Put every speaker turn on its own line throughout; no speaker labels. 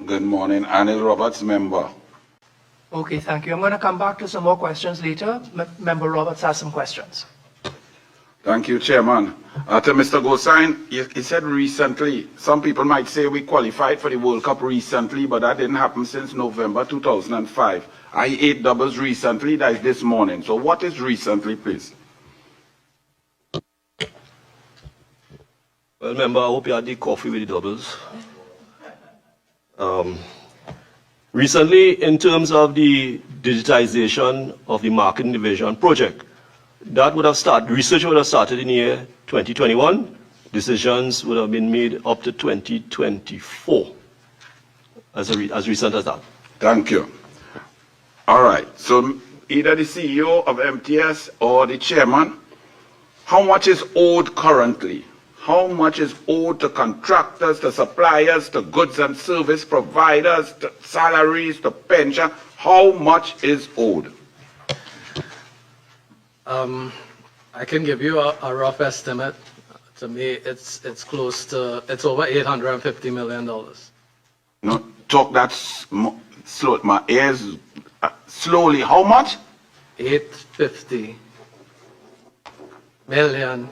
Good morning. Anil Roberts, member.
Okay, thank you. I'm going to come back to some more questions later. Member Roberts has some questions.
Thank you, Chairman. To Mr. Gosain, he said recently, some people might say we qualified for the World Cup recently, but that didn't happen since November 2005. I ate doubles recently, that is this morning. So what is recently, please?
Well, member, I hope you had the coffee with the doubles. Recently, in terms of the digitization of the marketing division project, that would have started, research would have started in the year 2021. Decisions would have been made up to 2024, as recent as that.
Thank you. All right. So either the CEO of MTS or the chairman, how much is owed currently? How much is owed to contractors, to suppliers, to goods and service providers, to salaries, to pension? How much is owed?
I can give you a rough estimate. To me, it's close to, it's over $850 million.
No, talk that slow. My ears slowly. How much?
850 million.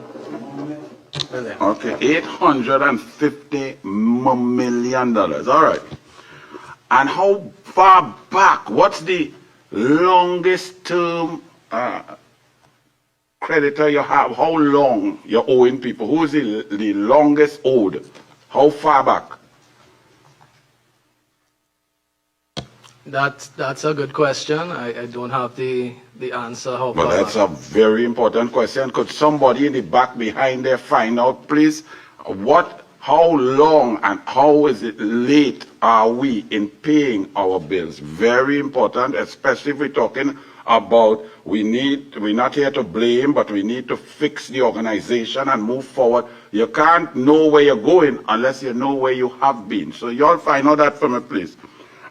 Okay, $850 million. All right. And how far back? What's the longest term creditor you have? How long you're owing people? Who is the longest owed? How far back?
That's a good question. I don't have the answer. How
But
far
that's
back.
a very important question. Could somebody in the back behind there find out, please, how long and how is it late are we in paying our bills? Very important, especially if we're talking about we're not here to blame, but we need to fix the organization and move forward. You can't know where you're going unless you know where you have been. So y'all find out that for me, please.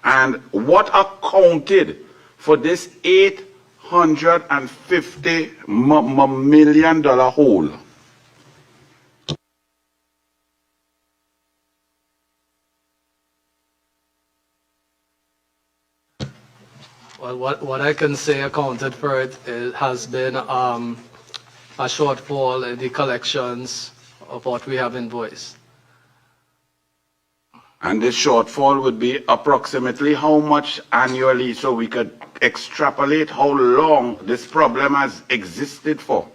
And what accounted for this $850 million hole?
Well, what I can say accounted for it, has been a shortfall in the collections of what we have invoiced.
And this shortfall would be approximately how much annually, so we could extrapolate how long this problem has existed for?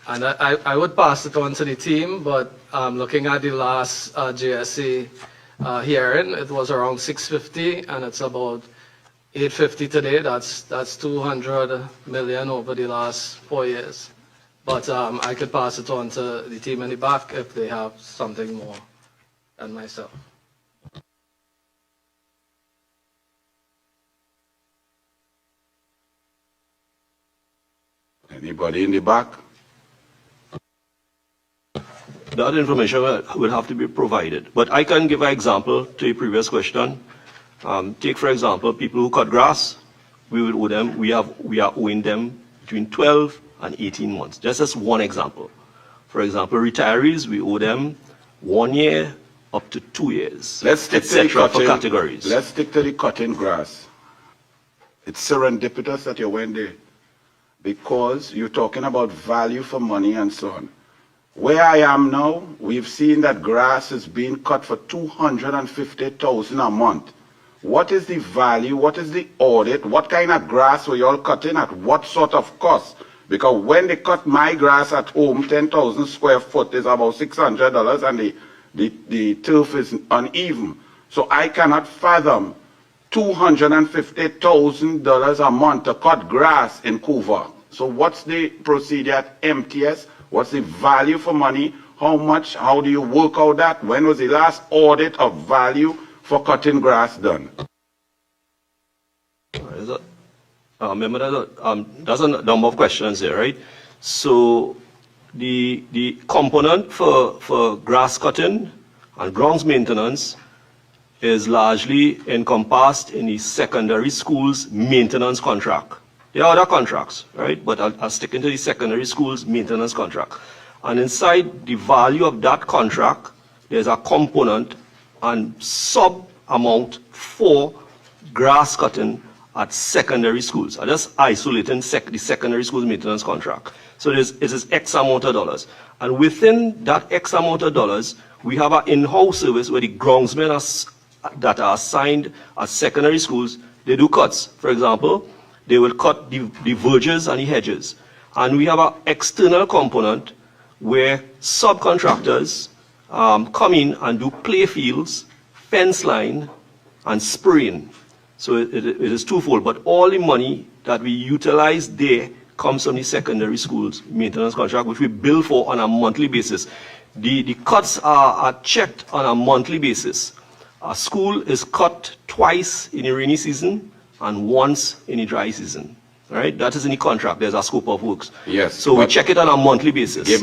And I would pass it on to the team, but looking at the last GSC hearing, it was around 650, and it's about 850 today. That's 200 million over the last 4 years. But I could pass it on to the team in the back if they have something more than myself.
Anybody in the back?
That information will have to be provided. But I can give an example to your previous question. Take, for example, people who cut grass. We will owe them, we are owing them between 12 and 18 months. Just as one example. For example, retirees, we owe them 1 year up to 2 years, etc. for categories.
Let's stick to the cutting grass. It's serendipitous that you went there, because you're talking about value for money and so on. Where I am now, we've seen that grass is being cut for $250,000 a month. What is the value? What is the audit? What kind of grass were you all cutting at? What sort of cost? Because when they cut my grass at home, 10,000 square foot is about $600, and the turf is uneven. So I cannot fathom $250,000 a month to cut grass in Couva. So what's the procedure at MTS? What's the value for money? How much? How do you work out that? When was the last audit of value for cutting grass done?
Remember, there's a number of questions there, right? So the component for grass cutting and grounds maintenance is largely encompassed in the secondary schools maintenance contract. There are other contracts, right? But I'll stick into the secondary schools maintenance contract. And inside the value of that contract, there's a component and amount for grass cutting at secondary schools. I just isolating the secondary schools maintenance contract. So it is X amount of dollars. And within that X amount of dollars, we have an in-house service where the groundsmen that are assigned at secondary schools, they do cuts. For example, they will cut the verges and the hedges. And we have an external component where subcontractors come in and do play fields, fence line, and spraying. So it is twofold, but all the money that we utilize there comes from the secondary schools maintenance contract, which we bill for on a monthly basis. The cuts are checked on a monthly basis. A school is cut twice in the rainy season and once in the dry season. Right? That is in the contract. There's a scope of works.
Yes.
So we check it on a monthly basis.
Give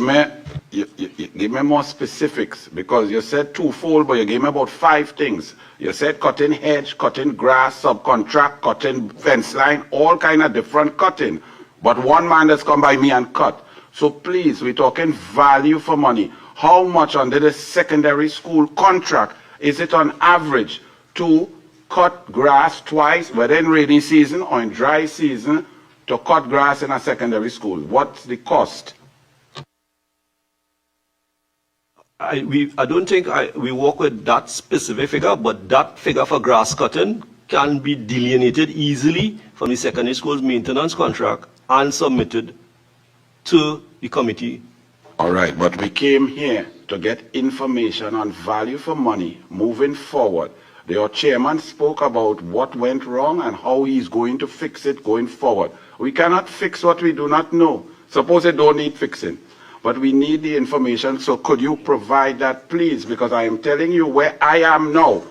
me more specifics, because you said twofold, but you gave me about 5 things. You said cutting hedge, cutting grass, subcontract, cutting fence line, all kind of different cutting. But one man has come by me and cut. So please, we're talking value for money. How much under the secondary school contract is it on average to cut grass twice, whether in rainy season or in dry season, to cut grass in a secondary school? What's the cost?
I don't think we work with that specific figure, but that figure for grass cutting can be delineated easily from the secondary school's maintenance contract and submitted to the committee.
All right, but we came here to get information on value for money moving forward. Your chairman spoke about what went wrong and how he's going to fix it going forward. We cannot fix what we do not know. Suppose it don't need fixing, but we need the information. So could you provide that, please? Because I am telling you where I am now.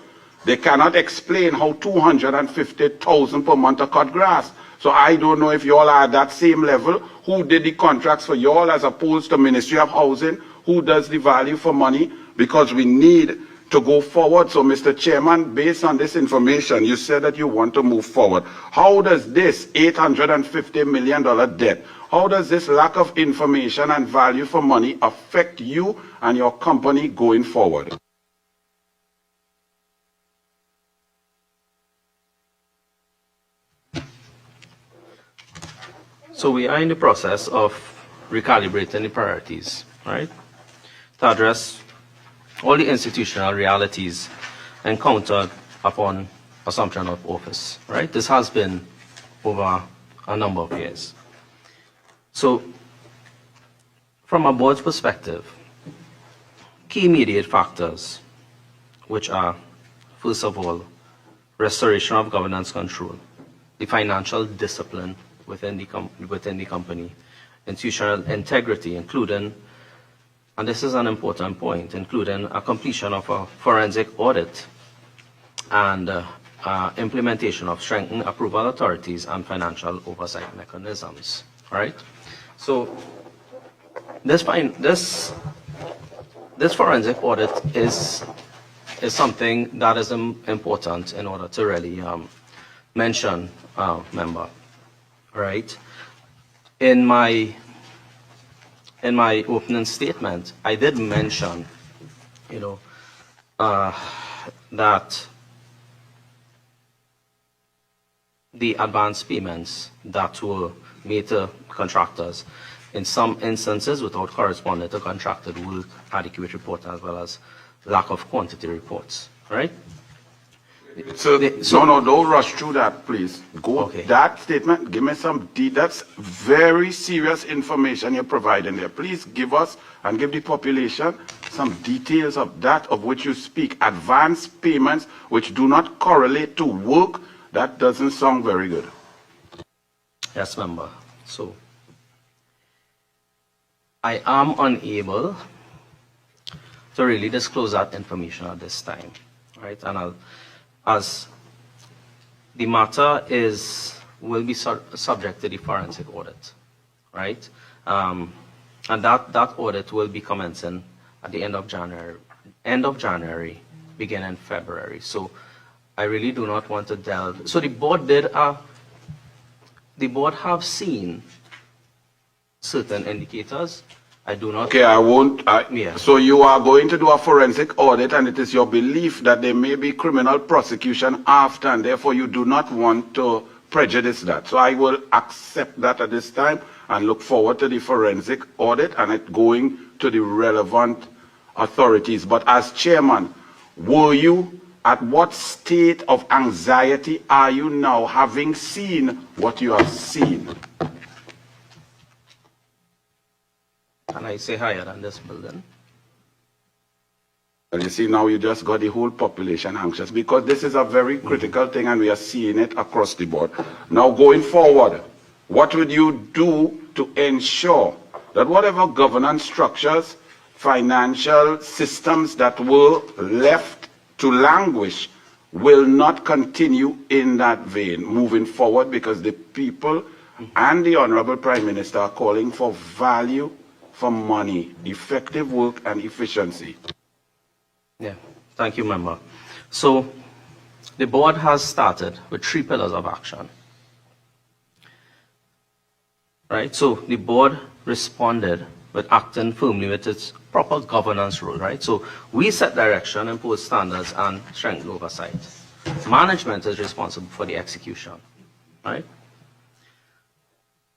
They cannot explain how 250,000 per month to cut grass. So I don't know if you all are at that same level. Who did the contracts for you all as opposed to Ministry of Housing? Who does the value for money? Because we need to go forward. So, Mr. Chairman, based on this information, you said that you want to move forward. How does this $850 million debt, how does this lack of information and value for money affect you and your company going forward?
So we are in the process of recalibrating the priorities, right, to address all the institutional realities encountered upon assumption of office, right? This has been over a number of years. So from a board's perspective, key immediate factors, which are, first of all, restoration of governance control, the financial discipline within the company, institutional integrity, including, and this is an important point, including a completion of a forensic audit and implementation of strengthened approval authorities and financial oversight mechanisms. All right. So this forensic audit is something that is important in order to really mention, member. Right. In my opening statement, I did mention, that the advance payments that were made to contractors, in some instances without corresponding to contracted work adequate report, as well as lack of quantity reports. Right.
So, no, don't rush through that, please. Go,
okay.
That statement, give me some, that's very serious information you're providing there. Please give us and give the population some details of that of which you speak. Advance payments which do not correlate to work, that doesn't sound very good.
Yes, member. So, I am unable to really disclose that information at this time, right? And as the matter will be subject to the forensic audit, right? And that audit will be commencing at the end of January, beginning February. So I really do not want to delve. So the board have seen certain indicators I do not.
Okay, I won't.
Yeah.
So you are going to do a forensic audit, and it is your belief that there may be criminal prosecution after, and therefore you do not want to prejudice that. So I will accept that at this time and look forward to the forensic audit and it going to the relevant authorities. But as chairman, at what state of anxiety are you now, having seen what you have seen?
Can I say higher than this building?
And you see, now you just got the whole population anxious because this is a very critical thing and we are seeing it across the board. Now going forward, what would you do to ensure that whatever governance structures, financial systems that were left to languish will not continue in that vein moving forward, because the people and the Honorable Prime Minister are calling for value for money, effective work and efficiency.
Yeah, thank you, member. So the board has started with 3 pillars of action. Right, so the board responded with acting firmly with its proper governance role, right? So we set direction, impose standards, and strengthen oversight. Management is responsible for the execution, right?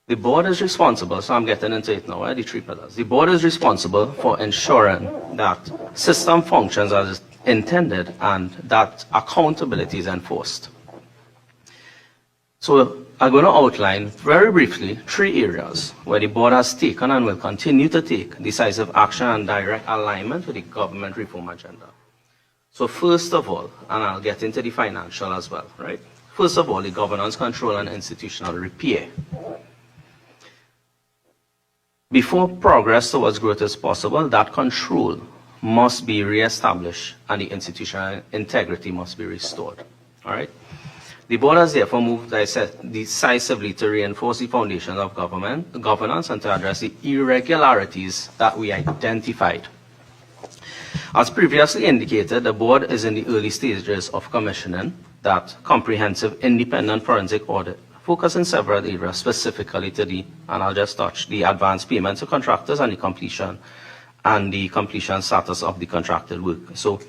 The board is responsible, so I'm getting into it now, the 3 pillars. The board is responsible for ensuring that system functions as intended and that accountability is enforced. So I'm going to outline very briefly 3 areas where the board has taken and will continue to take decisive action and direct alignment with the government reform agenda. So first of all, and I'll get into the financial as well, right? First of all, the governance, control, and institutional repair. Before progress towards growth is possible, that control must be re-established and the institutional integrity must be restored. All right? The board has therefore moved decisively to reinforce the foundation of governance and to address the irregularities that we identified. As previously indicated, the board is in the early stages of commissioning that comprehensive independent forensic audit, focusing several areas specifically to and I'll just touch the advance payments to contractors and the completion status of the contracted work. So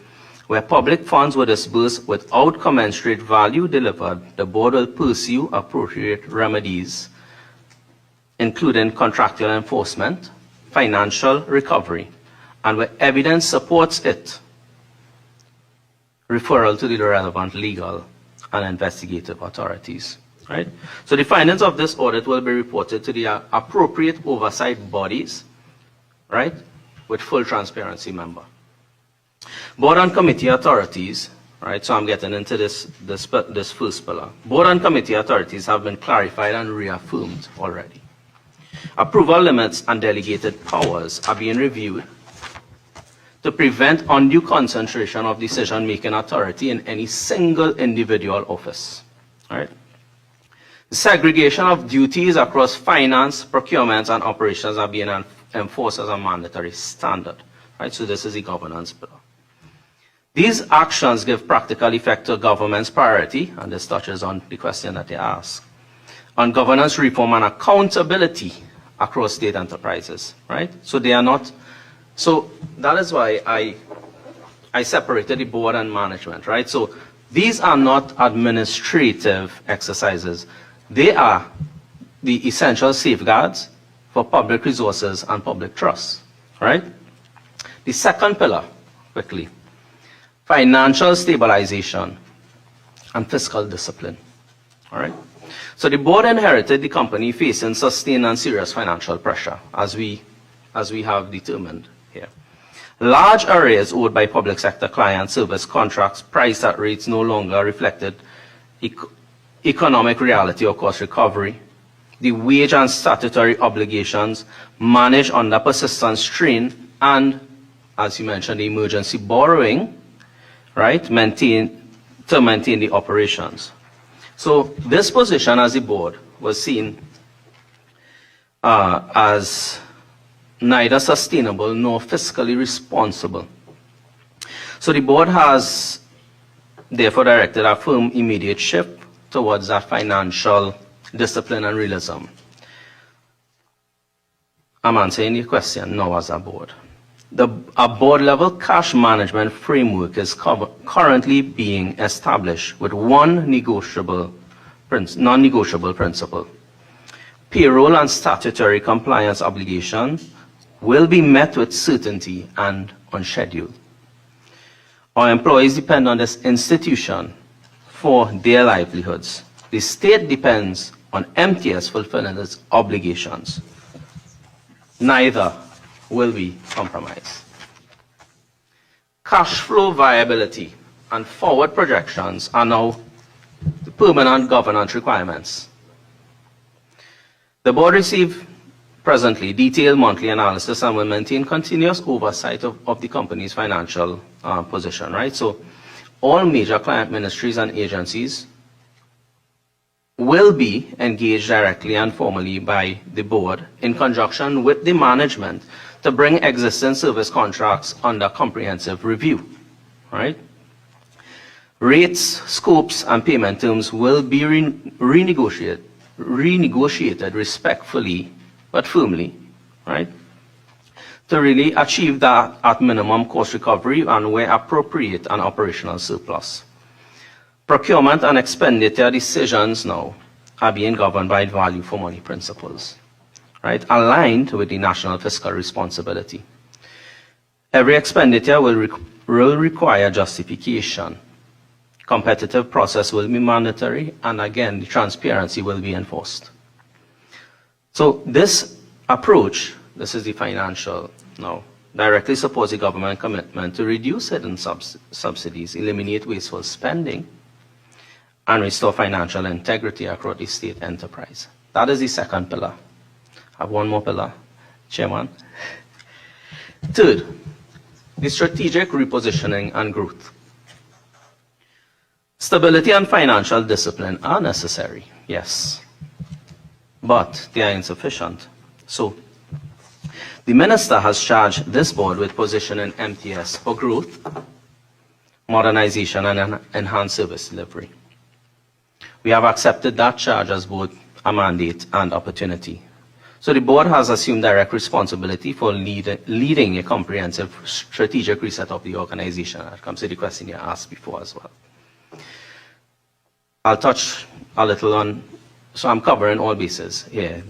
where public funds were disbursed without commensurate value delivered, the board will pursue appropriate remedies, including contractual enforcement, financial recovery, and where evidence supports it, referral to the relevant legal and investigative authorities. Right? So the findings of this audit will be reported to the appropriate oversight bodies, right, with full transparency, member. Board and committee authorities, right, so I'm getting into this first pillar. Board and committee authorities have been clarified and reaffirmed already. Approval limits and delegated powers are being reviewed to prevent undue concentration of decision-making authority in any single individual office. All right? Segregation of duties across finance, procurement, and operations are being enforced as a mandatory standard. Right? So this is the governance pillar. These actions give practical effect to government's priority, and this touches on the question that they asked, on governance reform and accountability across state enterprises. Right? So they are not. So that is why I separated the board and management. Right? So these are not administrative exercises. They are the essential safeguards for public resources and public trust, right? The second pillar, quickly, financial stabilization and fiscal discipline, all right? So the board inherited the company facing sustained and serious financial pressure, as we have determined here. Large arrears owed by public sector client service contracts priced at rates no longer reflected economic reality or cost recovery, the wage and statutory obligations managed under persistent strain, and, as you mentioned, the emergency borrowing, right, to maintain the operations. So this position as a board was seen as neither sustainable nor fiscally responsible. So the board has therefore directed a firm immediate shift towards that financial discipline and realism. I'm answering your question now as a board. A board-level cash management framework is currently being established with one non-negotiable principle. Payroll and statutory compliance obligations will be met with certainty and on schedule. Our employees depend on this institution for their livelihoods. The state depends on MTS fulfilling its obligations. Neither will be compromised. Cash flow viability and forward projections are now the permanent governance requirements. The board receives presently detailed monthly analysis and will maintain continuous oversight of the company's financial position, right? So all major client ministries and agencies will be engaged directly and formally by the board in conjunction with the management to bring existing service contracts under comprehensive review, right? Rates, scopes, and payment terms will be renegotiated respectfully but firmly, right? To really achieve that at minimum cost recovery and where appropriate an operational surplus. Procurement and expenditure decisions now are being governed by value for money principles, right? Aligned with the national fiscal responsibility. Every expenditure will require justification. Competitive process will be mandatory, and again, the transparency will be enforced. So this approach, this is the financial now, directly supports the government commitment to reduce hidden subsidies, eliminate wasteful spending, and restore financial integrity across the state enterprise. That is the second pillar. I have one more pillar, Chairman. Third, the strategic repositioning and growth. Stability and financial discipline are necessary, yes, but they are insufficient. So, the Minister has charged this board with positioning MTS for growth, modernization, and enhanced service delivery. We have accepted that charge as both a mandate and opportunity. So the board has assumed direct responsibility for leading a comprehensive strategic reset of the organization. That comes to the question you asked before as well. I'll touch a little on, so I'm covering all bases here,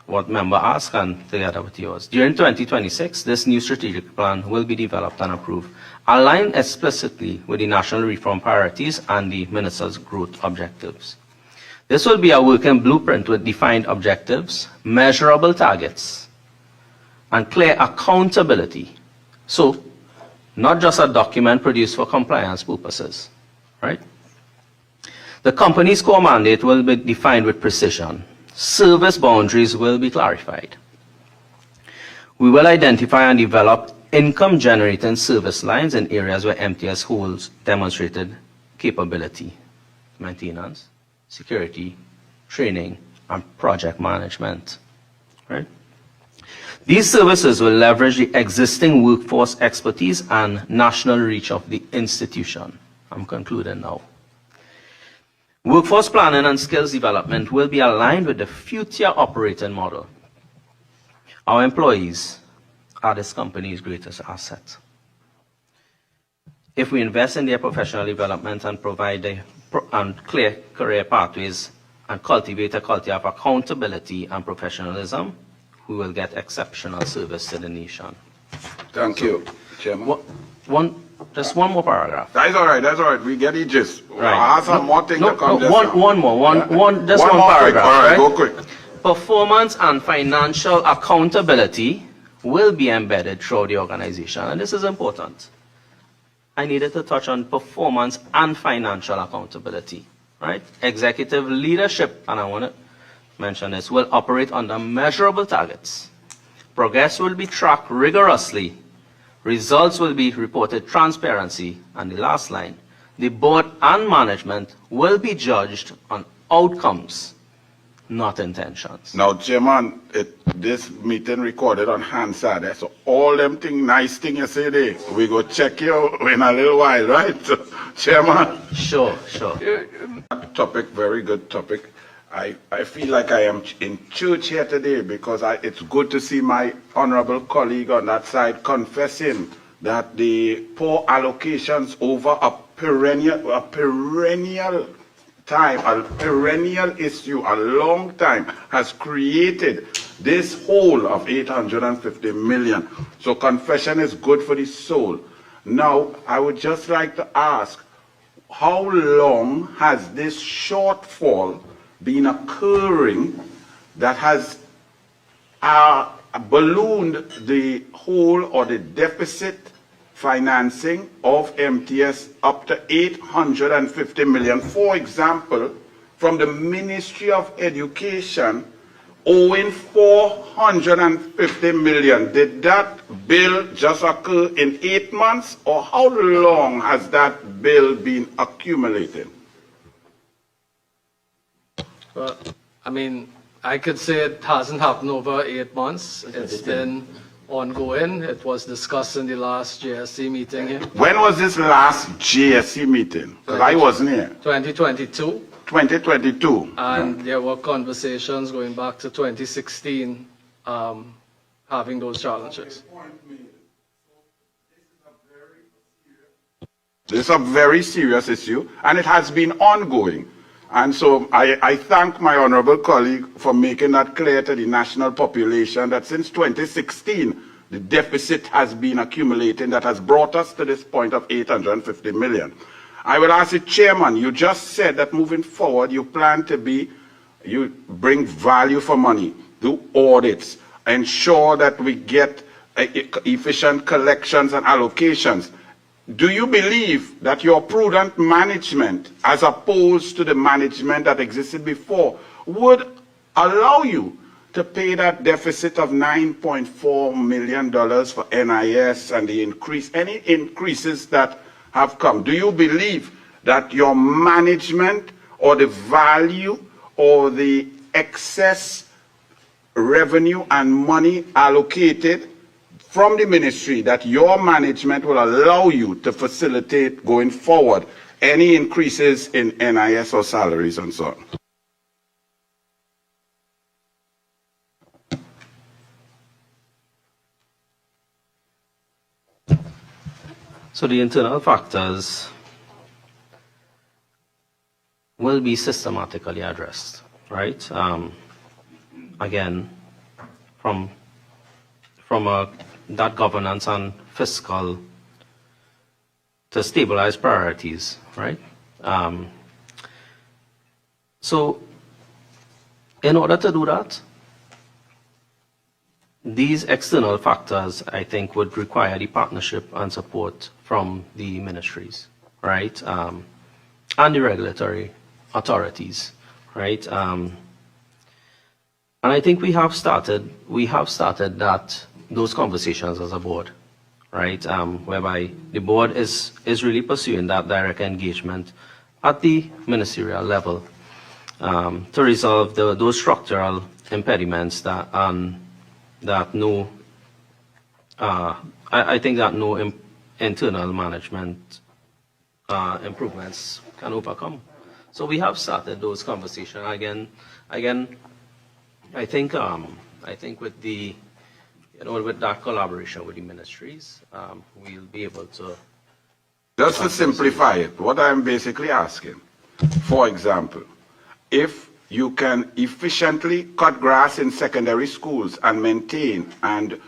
what member asked and together with yours. During 2026, this new strategic plan will be developed and approved, aligned explicitly with the national reform priorities and the Minister's growth objectives. This will be a working blueprint with defined objectives, measurable targets, and clear accountability. So, not just a document produced for compliance purposes, right? The company's core mandate will be defined with precision. Service boundaries will be clarified. We will identify and develop income-generating service lines in areas where MTS holds demonstrated capability, maintenance, security, training, and project management, right? These services will leverage the existing workforce expertise and national reach of the institution. I'm concluding now. Workforce planning and skills development will be aligned with the future operating model. Our employees are this company's greatest asset. If we invest in their professional development and provide clear career pathways and cultivate a culture of accountability and professionalism, we will get exceptional service to the nation.
Thank you, Chairman.
Just one more paragraph.
That's all right. We get it just.
Right.
I'll ask some more things to come just
one
now.
more
One
paragraph.
quick. All right, go quick.
Performance and financial accountability will be embedded throughout the organization, and this is important. I needed to touch on performance and financial accountability, right? Executive leadership, and I want to mention this, will operate under measurable targets. Progress will be tracked rigorously. Results will be reported transparency. And the last line, the board and management will be judged on outcomes, not intentions.
Now, Chairman, this meeting recorded on Hansard. So all them nice things you say there, we go check you in a little while, right? So, Chairman.
Sure.
Topic, very good topic. I feel like I am in church here today because it's good to see my honorable colleague on that side confessing that the poor allocations over a perennial time, a perennial issue, a long time, has created this hole of 850 million. So confession is good for the soul. Now, I would just like to ask, how long has this shortfall been occurring that has ballooned the hole or the deficit financing of MTS up to 850 million? For example, from the Ministry of Education owing 450 million. Did that bill just occur in 8 months, or how long has that bill been accumulating?
Well, I mean, I could say it hasn't happened over 8 months. It's been ongoing. It was discussed in the last JSC meeting here.
When was this last JSC meeting? Because I wasn't here.
2022.
2022.
And there were conversations going back to 2016, having those challenges.
This is a very serious issue, and it has been ongoing. And so I thank my honorable colleague for making that clear to the national population that since 2016, the deficit has been accumulating that has brought us to this point of 850 million. I will ask the chairman, you just said that moving forward, you plan to you bring value for money, do audits, ensure that we get efficient collections and allocations. Do you believe that your prudent management, as opposed to the management that existed before, would allow you to pay that deficit of $9.4 million for NIS and any increases that have come? Do you believe that your management or the value or the excess revenue and money allocated from the ministry, that your management will allow you to facilitate going forward any increases in NIS or salaries and so on?
So the internal factors will be systematically addressed, right? Again, from that governance and fiscal to stabilize priorities, right? So in order to do that, these external factors, I think, would require the partnership and support from the ministries, right? And the regulatory authorities, right? And I think we have started those conversations as a board, right? Whereby the board is really pursuing that direct engagement at the ministerial level to resolve those structural impediments that I think that no internal management improvements can overcome. So we have started those conversations again. I think with with that collaboration with the ministries, we'll be able to.
Just to simplify it, what I'm basically asking, for example, if you can efficiently cut grass in secondary schools and maintain and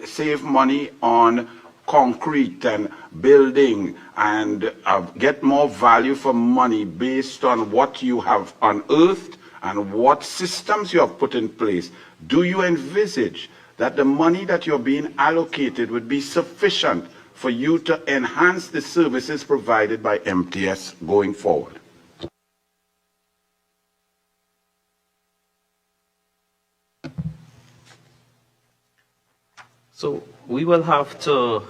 save money on concrete and building and get more value for money based on what you have unearthed and what systems you have put in place, do you envisage that the money that you're being allocated would be sufficient for you to enhance the services provided by MTS going forward?
So we will have to,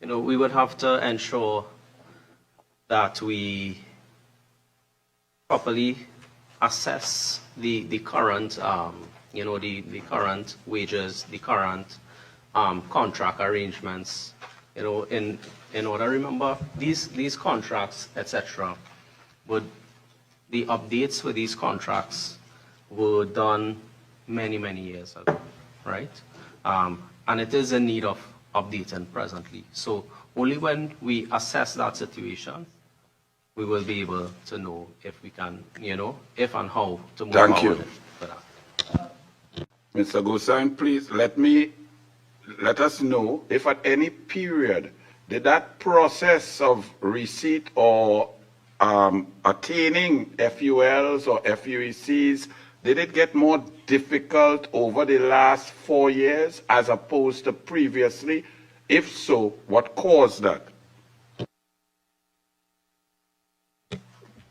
ensure that we properly assess the current, the current wages, the current contract arrangements, in order, remember, these contracts, etc., the the updates for these contracts were done many, many years ago, right? And it is in need of updating presently. So only when we assess that situation, we will be able to know if we can, if and how to move
Thank
forward
you.
for that.
Mr. Gosain, please let us know if at any period did that process of receipt or attaining FULs or FUECs, did it get more difficult over the last 4 years as opposed to previously? If so, what caused that?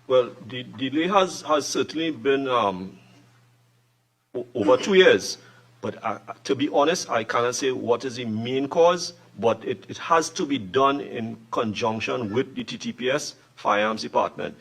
Well, the delay has certainly been over 2 years. But to be honest, I cannot say what is the main cause, but it has to be done in conjunction with the TTPS Firearms Department.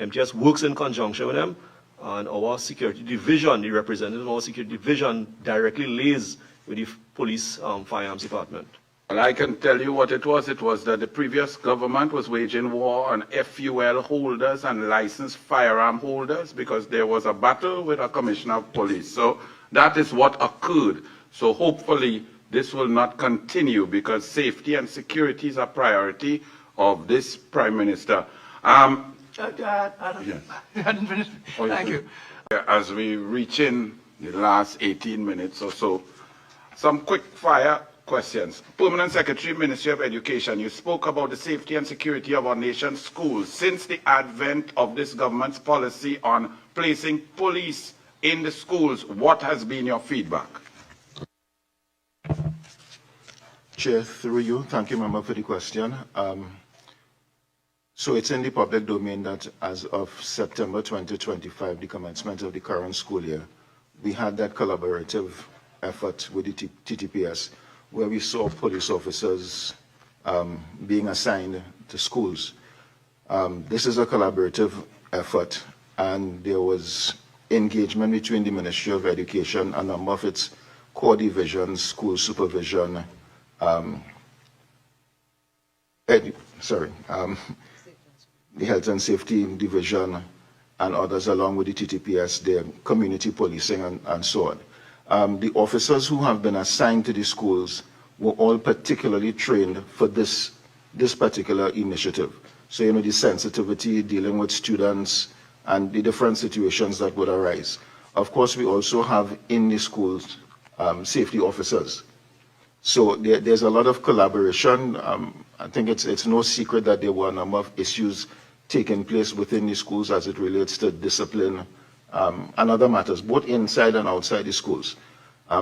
MTS works in conjunction with them, and our security division, the representative of our security division, directly liaises with the police Firearms Department.
Well, I can tell you what it was. It was that the previous government was waging war on FUL holders and licensed firearm holders because there was a battle with a commissioner of police. So that is what occurred. So hopefully this will not continue because safety and security is a priority of this Prime Minister.
I
Yes.
didn't finish. Thank you.
As we reach in the last 18 minutes or so, some quick fire questions. Permanent Secretary, Ministry of Education, you spoke about the safety and security of our nation's schools. Since the advent of this government's policy on placing police in the schools, what has been your feedback?
Chair, through you, thank you, member, for the question. So it's in the public domain that as of September 2025, the commencement of the current school year, we had that collaborative effort with the TTPS where we saw police officers being assigned to schools. This is a collaborative effort, and there was engagement between the Ministry of Education, a number of its core divisions, school supervision, the Health and Safety Division, and others along with the TTPS, their community policing and so on. The officers who have been assigned to the schools were all particularly trained for this particular initiative. So, the sensitivity dealing with students and the different situations that would arise. Of course, we also have in the schools safety officers. So there's a lot of collaboration. I think it's no secret that there were a number of issues taking place within the schools as it relates to discipline and other matters, both inside and outside the schools.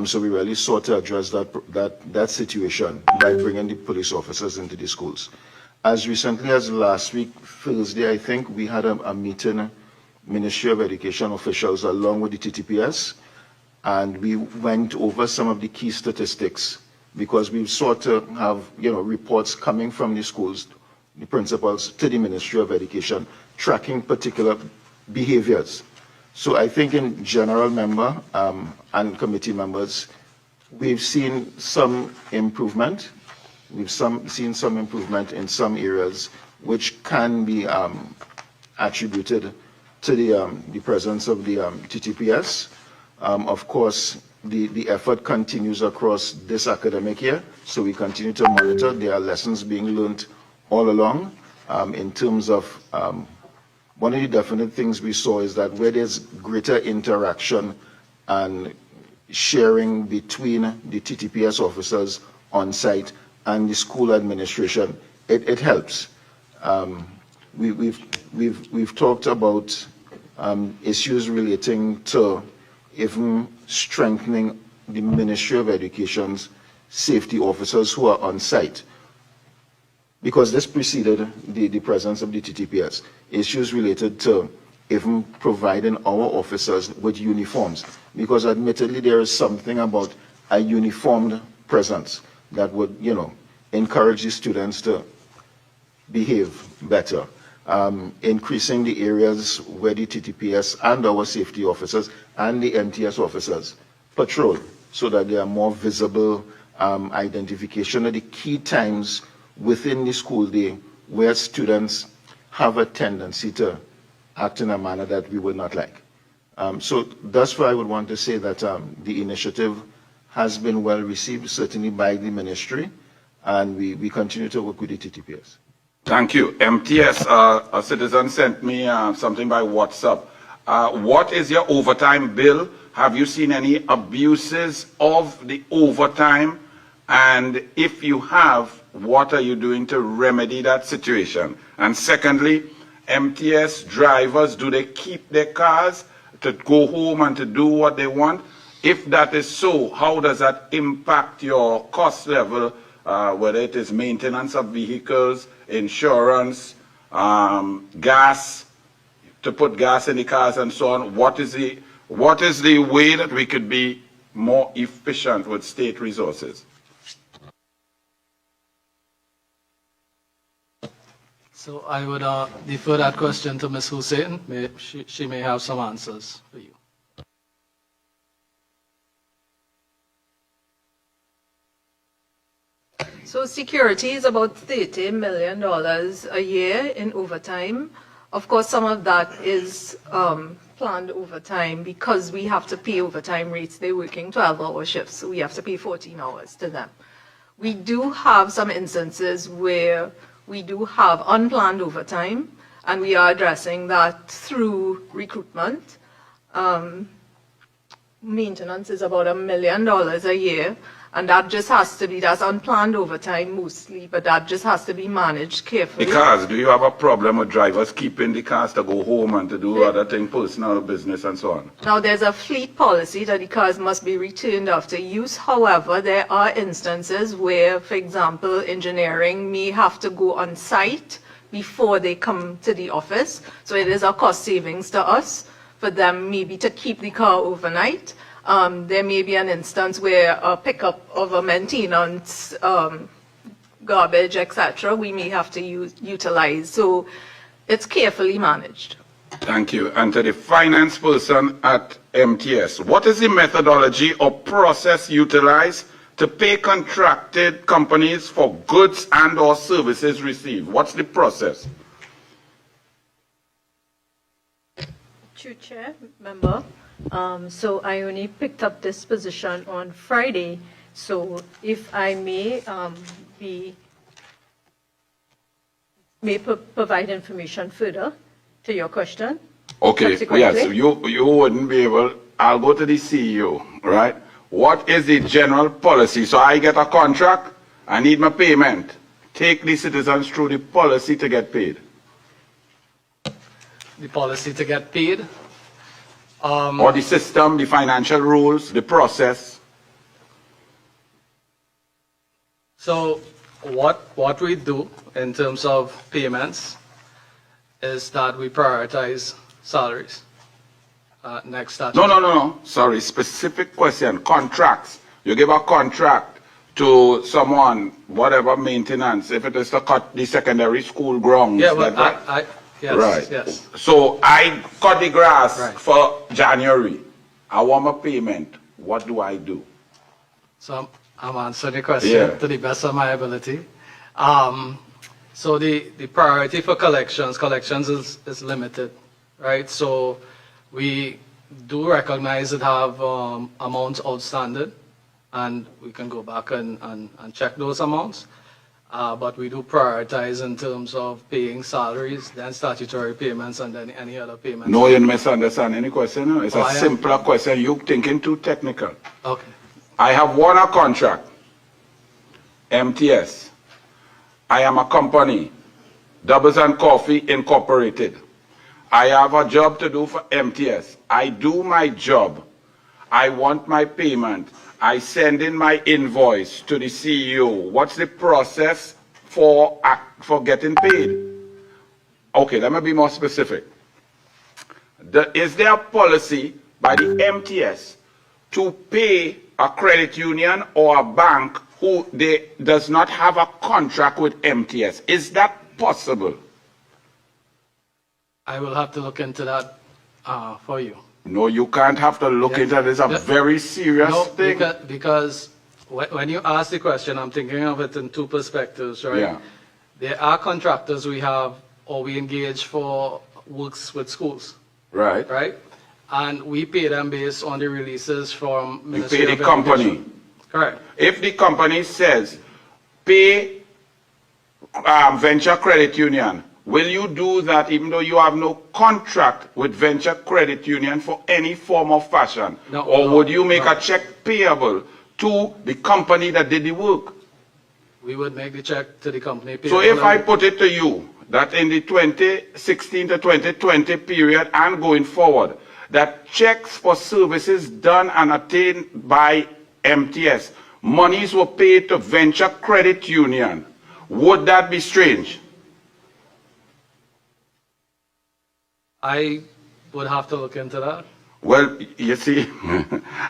So we really sought to address that situation by bringing the police officers into the schools. As recently as last week, Thursday, I think, we had a meeting, Ministry of Education officials along with the TTPS, and we went over some of the key statistics because we sought to have, reports coming from the schools, the principals, to the Ministry of Education, tracking particular behaviors. So I think in general, member and committee members, we've seen some improvement. We've seen some improvement in some areas, which can be attributed to the presence of the TTPS. Of course, the effort continues across this academic year, so we continue to monitor. There are lessons being learned all along in terms of one of the definite things we saw is that where there's greater interaction and sharing between the TTPS officers on site and the school administration, it helps. We've talked about issues relating to even strengthening the Ministry of Education's safety officers who are on site, because this preceded the presence of the TTPS. Issues related to even providing our officers with uniforms, because admittedly there is something about a uniformed presence that would, encourage the students to behave better. Increasing the areas where the TTPS and our safety officers and the MTS officers patrol so that there are more visible identification of the key times within the school day where students have a tendency to act in a manner that we would not like. So thus far, I would want to say that the initiative has been well received, certainly by the ministry, and we continue to work with the TTPS.
Thank you. MTS, a citizen sent me something by WhatsApp. What is your overtime bill? Have you seen any abuses of the overtime? And if you have, what are you doing to remedy that situation? And secondly, MTS drivers, do they keep their cars to go home and to do what they want? If that is so, how does that impact your cost level, whether it is maintenance of vehicles, insurance, gas, to put gas in the cars and so on? What is the way that we could be more efficient with state resources?
So I would defer that question to Ms. Hussein. She may have some answers for you.
So security is about $30 million a year in overtime. Of course, some of that is planned overtime because we have to pay overtime rates. They're working 12-hour shifts, so we have to pay 14 hours to them. We do have some instances where we do have unplanned overtime, and we are addressing that through recruitment. Maintenance is about $1 million a year, and that just has to be, that's unplanned overtime mostly, but that just has to be managed carefully.
The cars, do you have a problem with drivers keeping the cars to go home and to do other things, personal business and so on?
Now, there's a fleet policy that the cars must be returned after use. However, there are instances where, for example, engineering may have to go on site before they come to the office. So it is a cost savings to us for them maybe to keep the car overnight. There may be an instance where a pickup of a maintenance, garbage, etc., we may have to utilize. So it's carefully managed.
Thank you. And to the finance person at MTS, what is the methodology or process utilized to pay contracted companies for goods and or services received? What's the process?
Chair, member. So I only picked up this position on Friday. So if I may provide information further to your question.
Okay, yes, you wouldn't be able, I'll go to the CEO, right? What is the general policy? So I get a contract, I need my payment. Take the citizens through the policy to get paid.
The policy to get paid.
Or the system, the financial rules, the process.
So what we do in terms of payments is that we prioritize salaries. Next statute.
No. Sorry, specific question. Contracts. You give a contract to someone, whatever maintenance, if it is to cut the secondary school grounds.
Yeah, well, yes,
right.
Yes.
So I cut the grass
Right.
for January. I want my payment. What do I do?
So I'm answering the question to the best of my ability. So the priority for collections is limited, right? So we do recognize that have amounts outstanding, and we can go back and check those amounts. But we do prioritize in terms of paying salaries, then statutory payments, and then any other payments.
No, you misunderstand any question. It's a simpler question. You're thinking too technical.
Okay.
I have won a contract, MTS. I am a company, Doubles and Coffee Incorporated. I have a job to do for MTS. I do my job. I want my payment. I send in my invoice to the CEO. What's the process for getting paid? Okay, let me be more specific. Is there a policy by the MTS to pay a credit union or a bank who does not have a contract with MTS? Is that possible?
I will have to look into that for you.
No, you can't have to look into it. It's a very serious thing.
Because when you ask the question, I'm thinking of it in two perspectives, right?
Yeah.
There are contractors we have, or we engage for works with schools,
Right.
right? And we pay them based on the releases from
You
Ministry
pay the
of
company.
Education. Correct.
If the company says, pay venture credit union, will you do that even though you have no contract with venture credit union for any form of fashion?
No,
or
no,
would you make
no.
a check payable to the company that did the work?
We would make the check to the company.
So if I put it to you that in the 2016 to 2020 period and going forward, that checks for services done and attained by MTS, monies were paid to venture credit union, would that be strange?
I would have to look into that.
Well, you see,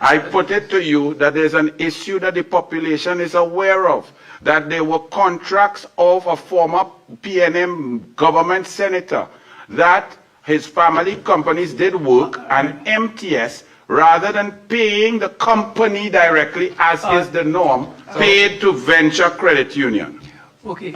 I put it to you that there's an issue that the population is aware of, that there were contracts of a former PNM government senator, that his family companies did work, and MTS, rather than paying the company directly, as is the norm, paid to venture credit union.
Okay,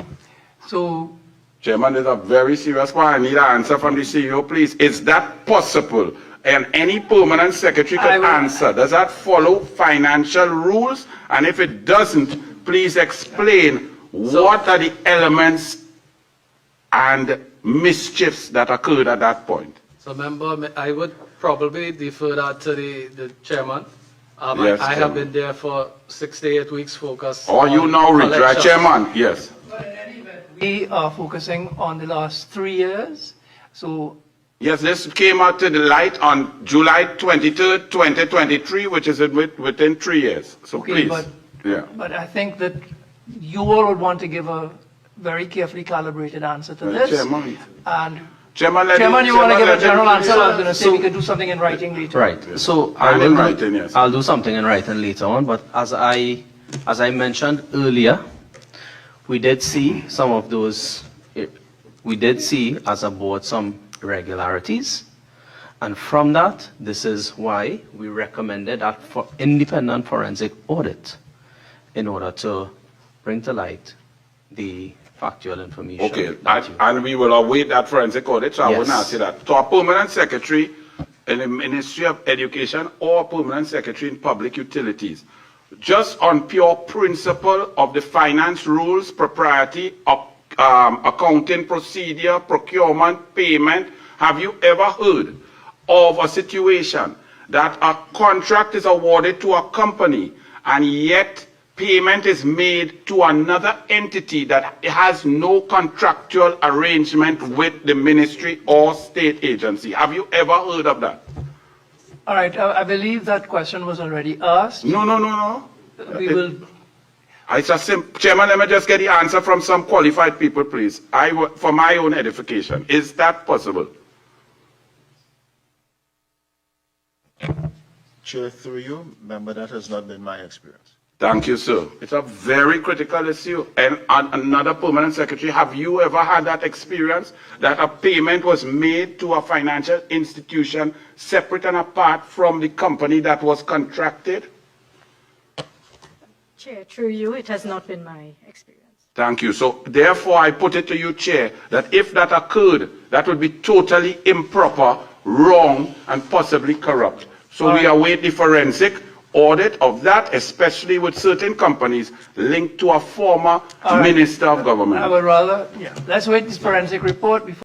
so
Chairman, there's a very serious one. I need an answer from the CEO, please. Is that possible? And any permanent secretary
I
could
will-
answer. Does that follow financial rules? And if it doesn't, please explain what are the elements and mischiefs that occurred at that point.
So member, I would probably defer that to the chairman.
Yes,
I have
Chairman.
been there for 6 to 8 weeks focused.
Or you
on
now retire,
collections.
Chairman? Yes.
but in any event, we are focusing on the last 3 years. So
Yes, this came out to the light on July 23rd, 2023, which is within 3 years. So
okay,
please. Yeah.
but I think that you all would want to give a very carefully calibrated answer to this.
Chairman.
And
Chairman,
Chairman, you want to give a general answer? I was going to say
So-
we could do something in writing later.
Right. So
And
I
in
will
writing, yes.
I'll do something in writing later on. But as I mentioned earlier, we did see some of those. We did see as a board some irregularities, and from that, this is why we recommended that for independent forensic audit, in order to bring to light the factual information.
Okay,
that you-
and we will await that forensic audit, so I wouldn't
Yes.
ask you that. So a permanent secretary in the Ministry of Education or a permanent secretary in public utilities, just on pure principle of the finance rules, propriety, accounting procedure, procurement, payment, have you ever heard of a situation that a contract is awarded to a company and yet payment is made to another entity that has no contractual arrangement with the ministry or state agency? Have you ever heard of that?
All right, I believe that question was already asked.
No.
We will,
It's a Chairman, let me just get the answer from some qualified people, please. For my own edification. Is that possible?
Chair, through you, member, that has not been my experience.
Thank you, sir. It's a very critical issue. And another permanent secretary, have you ever had that experience that a payment was made to a financial institution separate and apart from the company that was contracted?
Chair, through you, it has not been my experience.
Thank you. So therefore, I put it to you, Chair, that if that occurred, that would be totally improper, wrong, and possibly corrupt. So we await the forensic audit of that, especially with certain companies linked to a former
All right.
minister of government.
I would rather, let's wait this forensic report before